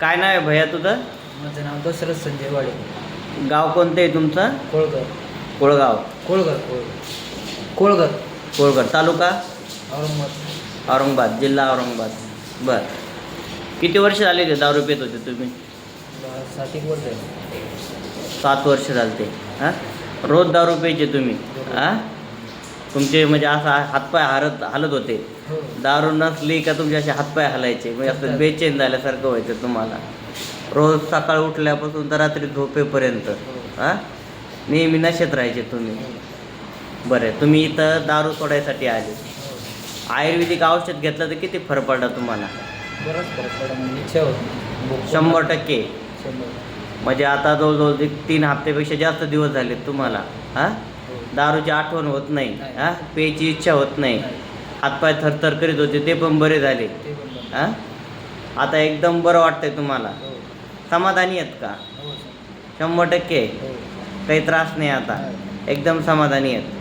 काय नाव आहे भैया तुझं? माझं नाव दशरथ संजय वाडे. गाव कोणतं आहे तुमचं? कोळगर. कोळगाव. कोळगर कोळगर कोळगर तालुका औरंगाबाद. औरंगाबाद, जिल्हा औरंगाबाद. बरं, किती वर्ष झाले ते दारू पित होते तुम्ही? 7 वर्ष आहे. 7 वर्ष झाले ते. हां, रोज दारू प्यायचे तुम्ही? हां, तुमचे म्हणजे असा हातपाय हालत होते? हो. दारू नसली का तुमचे असे हातपाय हलायचे, म्हणजे असं बेचैन झाल्यासारखं व्हायचं तुम्हाला रोज सकाळ उठल्यापासून तर रात्री झोपेपर्यंत? हां, नेहमी नशेत राहायचे तुम्ही? बरं आहे, तुम्ही इथं दारू सोडायसाठी आले. आयुर्वेदिक औषध घेतलं तर किती फरक पडला तुम्हाला? बराच फरक पडला, म्हणजे इच्छा होती 100%. 100. म्हणजे आता जवळजवळ 3 हप्त्यापेक्षा जास्त दिवस झाले तुम्हाला. हां, दारूची आठवण होत नाही. हां, प्यायची इच्छा होत नाही. हातपाय थरथर करीत होते ते पण बरे झाले. ते पण बंद. हां, आता एकदम बरं वाटतंय तुम्हाला? हो. समाधानी आहेत का? हो. 100%. हो. काही त्रास नाही आता? नाही. एकदम समाधानी आहेत.